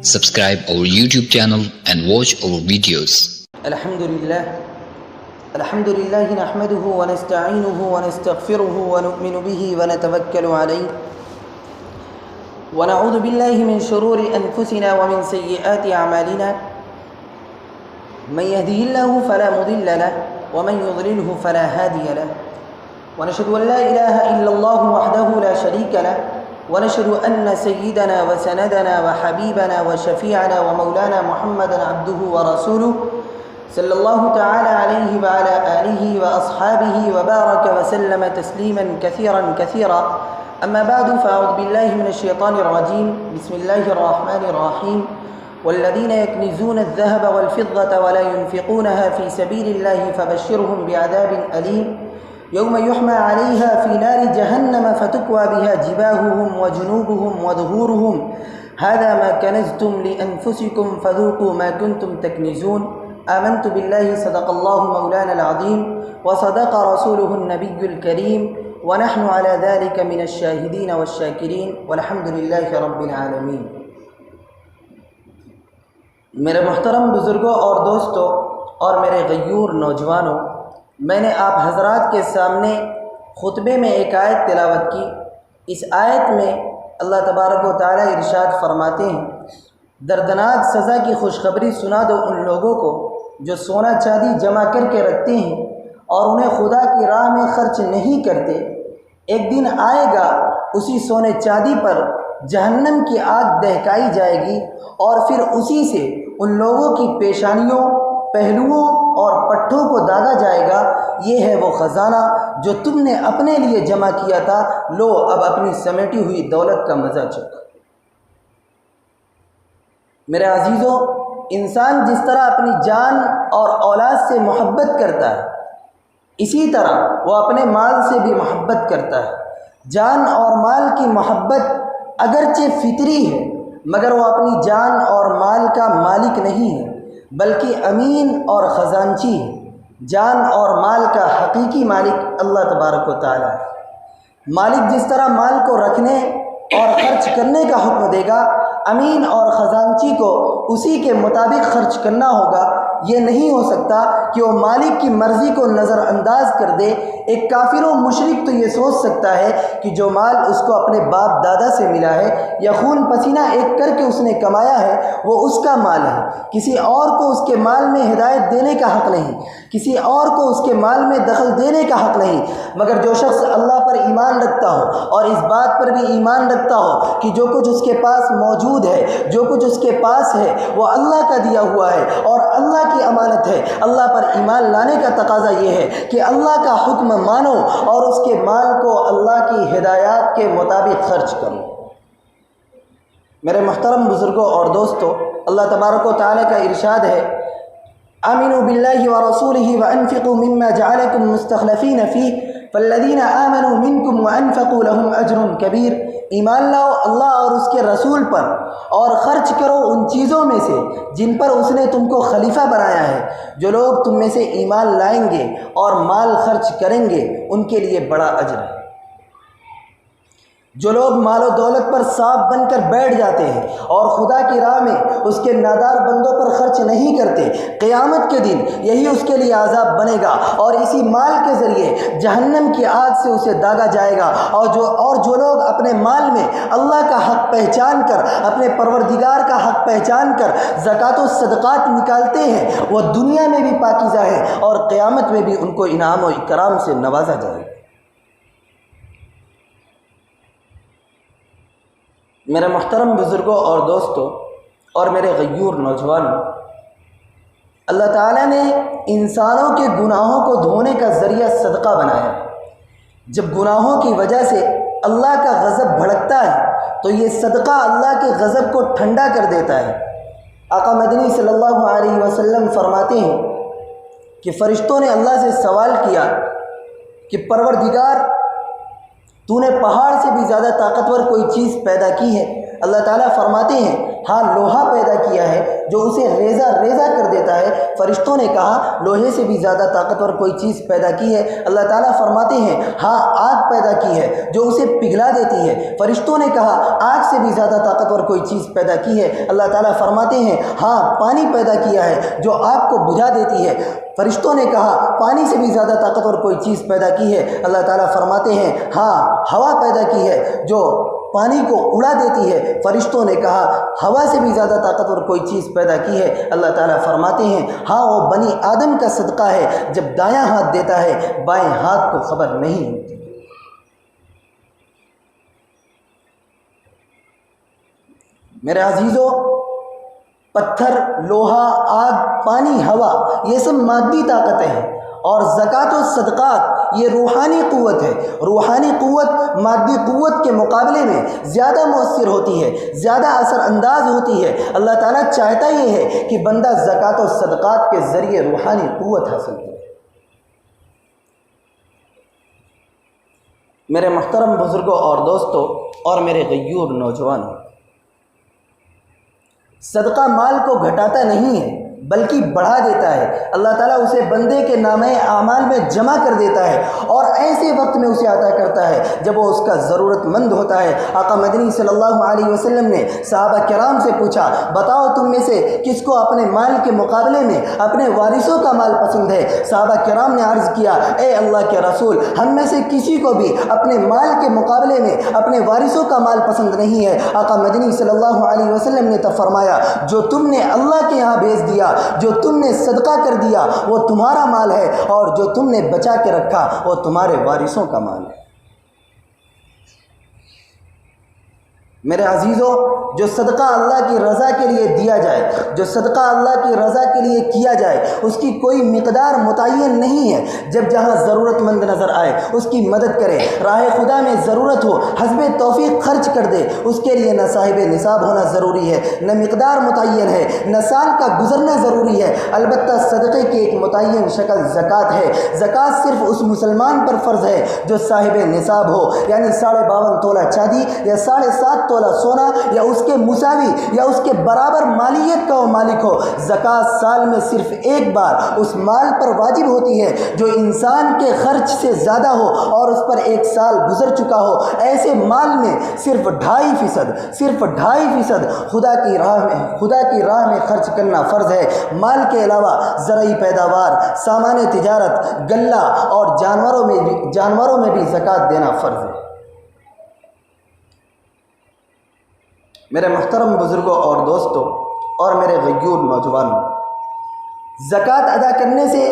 Subscribe our YouTube channel and watch our videos. الحمد لله نحمده ونستعينه ونستغفره ونؤمن به ونتوكل عليه ونعوذ بالله من شرور أنفسنا ومن سيئات أعمالنا من يهده الله فلا مضل له ومن يضلله فلا هادي له ونشهد أن لا إله إلا الله وحده لا شريك له ونشهد أن سيدنا وسندنا وحبيبنا وشفيعنا ومولانا محمدا عبده ورسوله صلى الله تعالى عليه وعلى آله وأصحابه وبارك وسلم تسليما كثيرا أما بعد فأعوذ بالله من الشيطان الرجيم بسم الله الرحمن الرحيم والذين يكنزون الذهب والفضة ولا ينفقونها في سبيل الله فبشرهم بعذاب أليم يوم يحمى عليها في نار جهنم فتكوى بها جباههم وجنوبهم وظهورهم هذا ما كنزتم لأنفسكم فذوقوا ما كنتم تكنزون آمنت بالله صدق الله مولانا العظيم وصدق رسوله النبي الكريم ونحن على ذلك من الشاهدين والشاكرين والحمد لله رب العالمين۔ میرے محترم بزرگوں اور دوستوں اور میرے غیور نوجوانوں، میں نے آپ حضرات کے سامنے خطبے میں ایک آیت تلاوت کی۔ اس آیت میں اللہ تبارک و تعالی ارشاد فرماتے ہیں، دردناک سزا کی خوشخبری سنا دو ان لوگوں کو جو سونا چاندی جمع کر کے رکھتے ہیں اور انہیں خدا کی راہ میں خرچ نہیں کرتے۔ ایک دن آئے گا اسی سونے چاندی پر جہنم کی آگ دہکائی جائے گی اور پھر اسی سے ان لوگوں کی پیشانیوں، پہلوؤں اور پٹھوں کو داغا جائے گا۔ یہ ہے وہ خزانہ جو تم نے اپنے لیے جمع کیا تھا، لو اب اپنی سمیٹی ہوئی دولت کا مزہ چکھو۔ میرے عزیزوں، انسان جس طرح اپنی جان اور اولاد سے محبت کرتا ہے، اسی طرح وہ اپنے مال سے بھی محبت کرتا ہے۔ جان اور مال کی محبت اگرچہ فطری ہے، مگر وہ اپنی جان اور مال کا مالک نہیں ہے، بلکہ امین اور خزانچی ہے۔ جان اور مال کا حقیقی مالک اللہ تبارک و تعالی ہے۔ مالک جس طرح مال کو رکھنے اور خرچ کرنے کا حکم دے گا، امین اور خزانچی کو اسی کے مطابق خرچ کرنا ہوگا۔ یہ نہیں ہو سکتا کہ وہ مالک کی مرضی کو نظر انداز کر دے۔ ایک کافر و مشرک تو یہ سوچ سکتا ہے کہ جو مال اس کو اپنے باپ دادا سے ملا ہے یا خون پسینہ ایک کر کے اس نے کمایا ہے وہ اس کا مال ہے، کسی اور کو اس کے مال میں ہدایت دینے کا حق نہیں، کسی اور کو اس کے مال میں دخل دینے کا حق نہیں۔ مگر جو شخص اللہ پر ایمان رکھتا ہو اور اس بات پر بھی ایمان رکھتا ہو کہ جو کچھ اس کے پاس موجود ہے، جو کچھ اس کے پاس ہے وہ اللہ کا دیا ہوا ہے اور اللہ کی امانت ہے، اللہ پر ایمان لانے کا تقاضا یہ ہے کہ اللہ کا حکم مانو اور اس کے مال کو اللہ کی ہدایات کے مطابق خرچ کرو۔ میرے محترم بزرگوں اور دوستوں، اللہ تبارک و تعالی کا ارشاد ہے، آمنوا باللہ ورسولہ وانفقوا مما جعلکم مستخلفین فیہ فالذین آمنوا منکم وانفقوا لهم اجر کبیر۔ ایمان لاؤ اللہ اور اس کے رسول پر اور خرچ کرو ان چیزوں میں سے جن پر اس نے تم کو خلیفہ بنایا ہے۔ جو لوگ تم میں سے ایمان لائیں گے اور مال خرچ کریں گے ان کے لیے بڑا اجر ہے۔ جو لوگ مال و دولت پر سانپ بن کر بیٹھ جاتے ہیں اور خدا کی راہ میں اس کے نادار بندوں پر خرچ نہیں کرتے، قیامت کے دن یہی اس کے لیے عذاب بنے گا اور اسی مال کے ذریعے جہنم کی آگ سے اسے داغا جائے گا۔ اور جو لوگ اپنے مال میں اللہ کا حق پہچان کر، اپنے پروردگار کا حق پہچان کر زکوٰۃ و صدقات نکالتے ہیں وہ دنیا میں بھی پاکیزہ ہیں اور قیامت میں بھی ان کو انعام و اکرام سے نوازا جائے گا۔ میرے محترم بزرگوں اور دوستوں اور میرے غیور نوجوانوں، اللہ تعالیٰ نے انسانوں کے گناہوں کو دھونے کا ذریعہ صدقہ بنایا۔ جب گناہوں کی وجہ سے اللہ کا غضب بھڑکتا ہے تو یہ صدقہ اللہ کے غضب کو ٹھنڈا کر دیتا ہے۔ آقا مدنی صلی اللہ علیہ وسلم فرماتے ہیں کہ فرشتوں نے اللہ سے سوال کیا کہ پروردگار، تو نے پہاڑ سے بھی زیادہ طاقتور کوئی چیز پیدا کی ہے؟ اللہ تعالیٰ فرماتے ہیں ہاں لوہا پیدا کیا ہے جو اسے ریزہ ریزہ کر دیتا ہے۔ فرشتوں نے کہا لوہے سے بھی زیادہ طاقتور کوئی چیز پیدا کی ہے؟ اللہ تعالیٰ فرماتے ہیں ہاں آگ پیدا کی ہے جو اسے پگھلا دیتی ہے۔ فرشتوں نے کہا آگ سے بھی زیادہ طاقتور کوئی چیز پیدا کی ہے؟ اللہ تعالیٰ فرماتے ہیں ہاں پانی پیدا کیا ہے جو آگ کو بجھا دیتی ہے۔ فرشتوں نے کہا پانی سے بھی زیادہ طاقتور کوئی چیز پیدا کی ہے؟ اللہ تعالیٰ فرماتے ہیں ہاں ہوا پیدا کی ہے جو پانی کو اڑا دیتی ہے۔ فرشتوں نے کہا ہوا سے بھی زیادہ طاقتور کوئی چیز پیدا کی ہے؟ اللہ تعالیٰ فرماتے ہیں ہاں وہ بنی آدم کا صدقہ ہے، جب دایاں ہاتھ دیتا ہے بائیں ہاتھ کو خبر نہیں ہوتی۔ میرے عزیزو، پتھر، لوہا، آگ، پانی، ہوا، یہ سب مادی طاقتیں ہیں، اور زکوٰۃ و صدقات یہ روحانی قوت ہے۔ روحانی قوت مادی قوت کے مقابلے میں زیادہ مؤثر ہوتی ہے، زیادہ اثر انداز ہوتی ہے۔ اللہ تعالیٰ چاہتا یہ ہے کہ بندہ زکوٰۃ و صدقات کے ذریعے روحانی قوت حاصل کرے۔ میرے محترم بزرگوں اور دوستوں اور میرے غیور نوجوانوں، صدقہ مال کو گھٹاتا نہیں ہے بلکہ بڑھا دیتا ہے۔ اللہ تعالیٰ اسے بندے کے نامہ اعمال میں جمع کر دیتا ہے اور ایسے وقت میں اسے عطا کرتا ہے جب وہ اس کا ضرورت مند ہوتا ہے۔ آقا مدنی صلی اللہ علیہ وسلم نے صحابہ کرام سے پوچھا بتاؤ تم میں سے کس کو اپنے مال کے مقابلے میں اپنے وارثوں کا مال پسند ہے؟ صحابہ کرام نے عرض کیا اے اللہ کے رسول، ہم میں سے کسی کو بھی اپنے مال کے مقابلے میں اپنے وارثوں کا مال پسند نہیں ہے۔ آقا مدنی صلی اللہ علیہ وسلم نے تب فرمایا جو تم نے اللہ کے یہاں بھیج دیا، جو تم نے صدقہ کر دیا وہ تمہارا مال ہے، اور جو تم نے بچا کے رکھا وہ تمہارے وارثوں کا مال ہے۔ میرے عزیزوں، جو صدقہ اللہ کی رضا کے لیے دیا جائے، جو صدقہ اللہ کی رضا کے لیے کیا جائے، اس کی کوئی مقدار متعین نہیں ہے۔ جب جہاں ضرورت مند نظر آئے اس کی مدد کرے، راہ خدا میں ضرورت ہو حسب توفیق خرچ کر دے۔ اس کے لیے نہ صاحب نصاب ہونا ضروری ہے، نہ مقدار متعین ہے، نہ سال کا گزرنا ضروری ہے۔ البتہ صدقے کی ایک متعین شکل زکوٰۃ ہے۔ زکوٰۃ صرف اس مسلمان پر فرض ہے جو صاحب نصاب ہو، یعنی 52.5 تولہ چاندی یا 7.5 تولہ سونا یا اس کے مساوی یا اس کے برابر مالیت کا وہ مالک ہو۔ زکوٰۃ سال میں صرف ایک بار اس مال پر واجب ہوتی ہے جو انسان کے خرچ سے زیادہ ہو اور اس پر 1 سال گزر چکا ہو۔ ایسے مال میں صرف 2.5% خدا کی راہ میں خرچ کرنا فرض ہے۔ مال کے علاوہ زرعی پیداوار، سامان تجارت، غلہ اور جانوروں میں بھی زکوٰۃ دینا فرض ہے۔ میرے محترم بزرگوں اور دوستوں اور میرے غیور نوجوانوں، زکوٰۃ ادا کرنے سے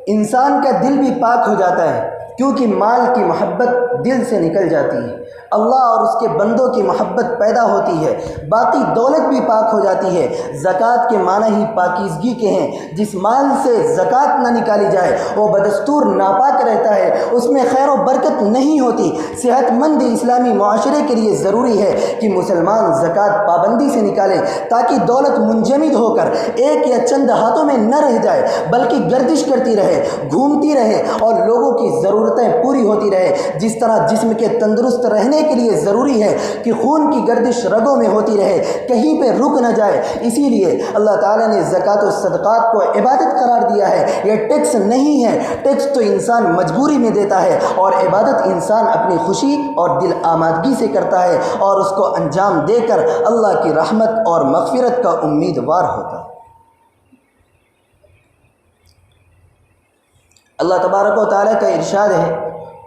انسان کا دل بھی پاک ہو جاتا ہے، کیونکہ مال کی محبت دل سے نکل جاتی ہے، اللہ اور اس کے بندوں کی محبت پیدا ہوتی ہے، باقی دولت بھی پاک ہو جاتی ہے۔ زکوٰۃ کے معنی ہی پاکیزگی کے ہیں۔ جس مال سے زکوٰۃ نہ نکالی جائے وہ بدستور ناپاک رہتا ہے، اس میں خیر و برکت نہیں ہوتی۔ صحت مند اسلامی معاشرے کے لیے ضروری ہے کہ مسلمان زکوٰۃ پابندی سے نکالیں تاکہ دولت منجمد ہو کر ایک یا چند ہاتھوں میں نہ رہ جائے، بلکہ گردش کرتی رہے، گھومتی رہے اور لوگوں کی ضرورتیں پوری ہوتی رہے۔ جس طرح جسم کے تندرست رہنے کے لیے ضروری ہے کہ خون کی گردش رگوں میں ہوتی رہے، کہیں پہ رک نہ جائے، اسی لیے اللہ تعالیٰ نے زکوٰۃ و صدقات کو عبادت قرار دیا ہے۔ یہ ٹیکس نہیں ہے، ٹیکس تو انسان مجبوری میں دیتا ہے، اور عبادت انسان اپنی خوشی اور دل آمادگی سے کرتا ہے، اور اس کو انجام دے کر اللہ کی رحمت اور مغفرت کا امیدوار ہوتا ہے۔ اللہ تبارک و تعالیٰ کا ارشاد ہے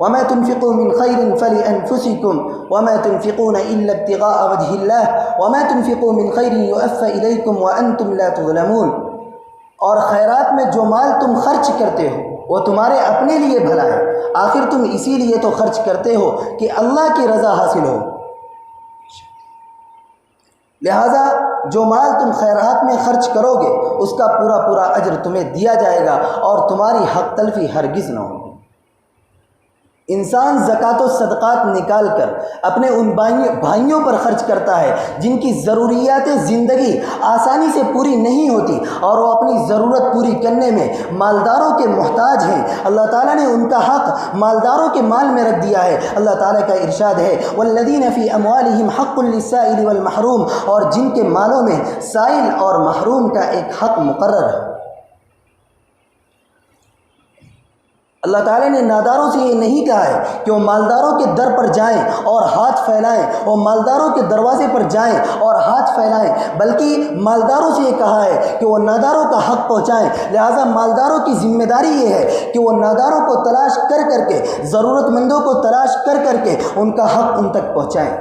وَمَا تُنْفِقُوا مِنْ خَيْرٍ فَلِأَنفُسِكُمْ وَمَا تُنْفِقُونَ إِلَّا ابْتِغَاءَ وَجْهِ اللَّهِ وَمَا تُنْفِقُوا مِنْ خَيْرٍ يُوَفَّ إِلَيْكُمْ وَأَنْتُمْ لَا تُظْلَمُونَ۔ اور خیرات میں جو مال تم خرچ کرتے ہو وہ تمہارے اپنے لیے بھلا ہے، آخر تم اسی لیے تو خرچ کرتے ہو کہ اللہ کی رضا حاصل ہو۔ لہذا جو مال تم خیرات میں خرچ کرو گے اس کا پورا اجر تمہیں دیا جائے گا، اور تمہاری حق تلفی ہرگز نہ ہوگی۔ انسان زکوٰۃ و صدقات نکال کر اپنے ان بھائیوں پر خرچ کرتا ہے جن کی ضروریات زندگی آسانی سے پوری نہیں ہوتی اور وہ اپنی ضرورت پوری کرنے میں مالداروں کے محتاج ہیں، اللہ تعالیٰ نے ان کا حق مالداروں کے مال میں رکھ دیا ہے۔ اللہ تعالیٰ کا ارشاد ہے والذین فی اموالہم حق للسائل والمحروم، اور جن کے مالوں میں سائل اور محروم کا ایک حق مقرر ہے۔ اللہ تعالیٰ نے ناداروں سے یہ نہیں کہا ہے کہ وہ مالداروں کے در پر جائیں اور ہاتھ پھیلائیں، وہ مالداروں کے دروازے پر جائیں اور ہاتھ پھیلائیں، بلکہ مالداروں سے یہ کہا ہے کہ وہ ناداروں کا حق پہنچائیں۔ لہٰذا مالداروں کی ذمہ داری یہ ہے کہ وہ ناداروں کو تلاش کر کر کے، ضرورت مندوں کو تلاش کر کر کے ان کا حق ان تک پہنچائیں۔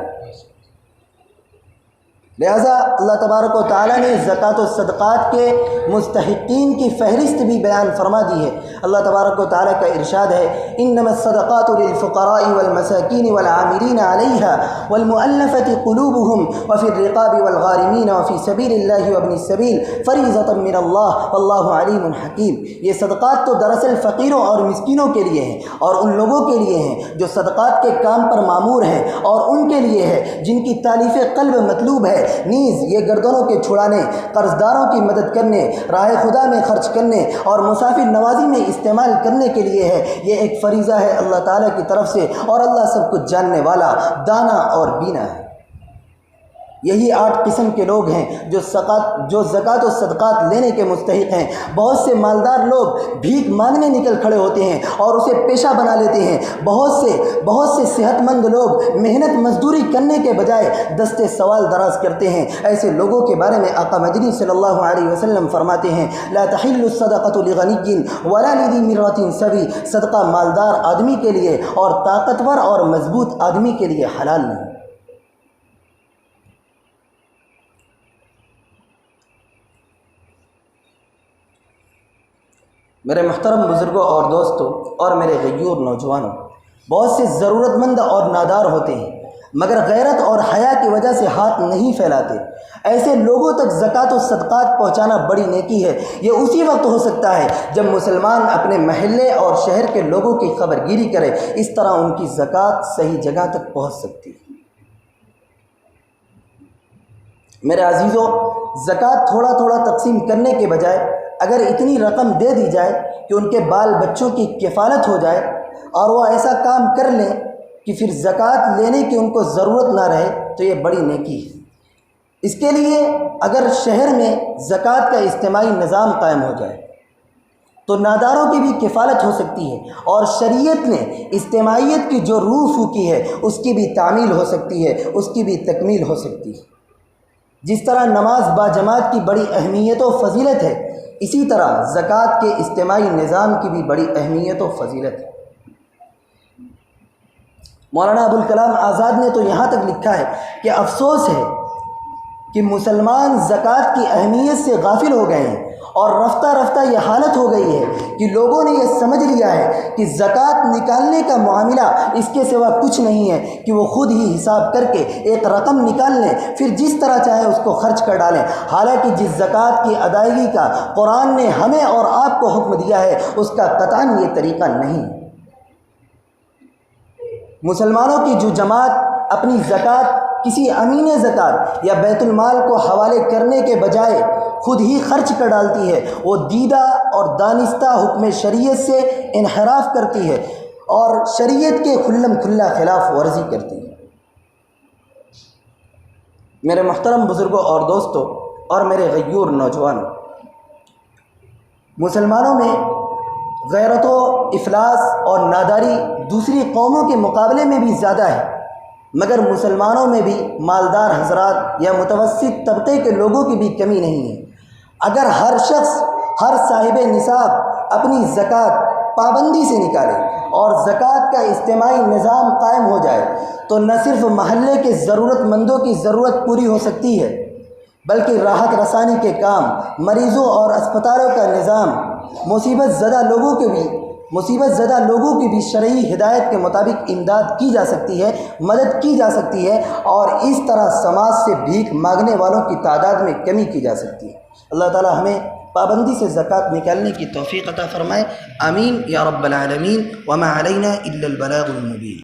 لہٰذا اللہ تبارک و تعالیٰ نے زکوٰۃ و صدقات کے مستحقین کی فہرست بھی بیان فرما دی ہے۔ اللہ تبارک و تعالیٰ کا ارشاد ہے انما الصدقات للفقراء والمساکین والعاملین علیہا والمؤلفۃ قلوبهم وفی الرقاب والغارمین وفی سبیل اللہ وابن السبیل فریضۃ من اللہ واللہ علیم حکیم۔ یہ صدقات تو دراصل فقیروں اور مسکینوں کے لیے ہیں اور ان لوگوں کے لیے ہیں جو صدقات کے کام پر مامور ہیں، اور ان کے لیے ہے جن کی تالیف قلب مطلوب ہے، نیز یہ گردنوں کے چھڑانے، قرض داروں کی مدد کرنے، راہ خدا میں خرچ کرنے اور مسافر نوازی میں استعمال کرنے کے لیے ہے۔ یہ ایک فریضہ ہے اللہ تعالیٰ کی طرف سے، اور اللہ سب کچھ جاننے والا، دانا اور بینا ہے۔ یہی 8 قسم کے لوگ ہیں جو زکوٰۃ و صدقات لینے کے مستحق ہیں۔ بہت سے مالدار لوگ بھیک مانگنے نکل کھڑے ہوتے ہیں اور اسے پیشہ بنا لیتے ہیں۔ بہت سے صحت مند لوگ محنت مزدوری کرنے کے بجائے دستے سوال دراز کرتے ہیں۔ ایسے لوگوں کے بارے میں آقا مدنی صلی اللہ علیہ وسلم فرماتے ہیں لا تحل الصدقۃ لغنی ولا لذی مرۃ سوی، صدقہ مالدار آدمی کے لیے اور طاقتور اور مضبوط آدمی کے لیے حلال نہیں۔ میرے محترم بزرگوں اور دوستوں اور میرے غیور نوجوانوں، بہت سے ضرورت مند اور نادار ہوتے ہیں مگر غیرت اور حیا کی وجہ سے ہاتھ نہیں پھیلاتے۔ ایسے لوگوں تک زکوٰۃ و صدقات پہنچانا بڑی نیکی ہے۔ یہ اسی وقت ہو سکتا ہے جب مسلمان اپنے محلے اور شہر کے لوگوں کی خبر گیری کرے، اس طرح ان کی زکوٰۃ صحیح جگہ تک پہنچ سکتی ہے۔ میرے عزیزوں، زکوٰۃ تھوڑا تھوڑا تقسیم کرنے کے بجائے اگر اتنی رقم دے دی جائے کہ ان کے بال بچوں کی کفالت ہو جائے اور وہ ایسا کام کر لیں کہ پھر زکوٰۃ لینے کی ان کو ضرورت نہ رہے، تو یہ بڑی نیکی ہے۔ اس کے لیے اگر شہر میں زکوٰۃ کا اجتماعی نظام قائم ہو جائے تو ناداروں کی بھی کفالت ہو سکتی ہے، اور شریعت نے اجتماعیت کی جو روح پھونکی ہے اس کی بھی تعمیل ہو سکتی ہے، اس کی بھی تکمیل ہو سکتی ہے۔ جس طرح نماز باجماعت کی بڑی اہمیت و فضیلت ہے، اسی طرح زکوٰۃ کے اجتماعی نظام کی بھی بڑی اہمیت و فضیلت ہے۔ مولانا ابوالکلام آزاد نے تو یہاں تک لکھا ہے کہ افسوس ہے کہ مسلمان زکوٰۃ کی اہمیت سے غافل ہو گئے ہیں، اور رفتہ رفتہ یہ حالت ہو گئی ہے کہ لوگوں نے یہ سمجھ لیا ہے کہ زکوٰۃ نکالنے کا معاملہ اس کے سوا کچھ نہیں ہے کہ وہ خود ہی حساب کر کے ایک رقم نکال لیں، پھر جس طرح چاہے اس کو خرچ کر ڈالیں۔ حالانکہ جس زکوٰۃ کی ادائیگی کا قرآن نے ہمیں اور آپ کو حکم دیا ہے، اس کا قطعاً یہ طریقہ نہیں۔ مسلمانوں کی جو جماعت اپنی زکوٰۃ کسی امین زکوٰۃ یا بیت المال کو حوالے کرنے کے بجائے خود ہی خرچ کر ڈالتی ہے، وہ دیدہ اور دانستہ حکم شریعت سے انحراف کرتی ہے اور شریعت کے کھلم کھلا خلاف ورزی کرتی ہے۔ میرے محترم بزرگوں اور دوستوں اور میرے غیور نوجوانوں، مسلمانوں میں غیرت و افلاس اور ناداری دوسری قوموں کے مقابلے میں بھی زیادہ ہے، مگر مسلمانوں میں بھی مالدار حضرات یا متوسط طبقے کے لوگوں کی بھی کمی نہیں ہے۔ اگر ہر شخص، ہر صاحب نصاب اپنی زکوٰۃ پابندی سے نکالے اور زکوٰۃ کا اجتماعی نظام قائم ہو جائے تو نہ صرف محلے کے ضرورت مندوں کی ضرورت پوری ہو سکتی ہے، بلکہ راحت رسانی کے کام، مریضوں اور اسپتالوں کا نظام، مصیبت زدہ لوگوں کی بھی شرعی ہدایت کے مطابق امداد کی جا سکتی ہے، مدد کی جا سکتی ہے، اور اس طرح سماج سے بھیک مانگنے والوں کی تعداد میں کمی کی جا سکتی ہے۔ اللہ تعالی ہمیں پابندی سے زکوٰۃ نکالنے کی توفیق عطا فرمائے. آمین یا رب العالمین. وما علینا الا البلاغ المبین.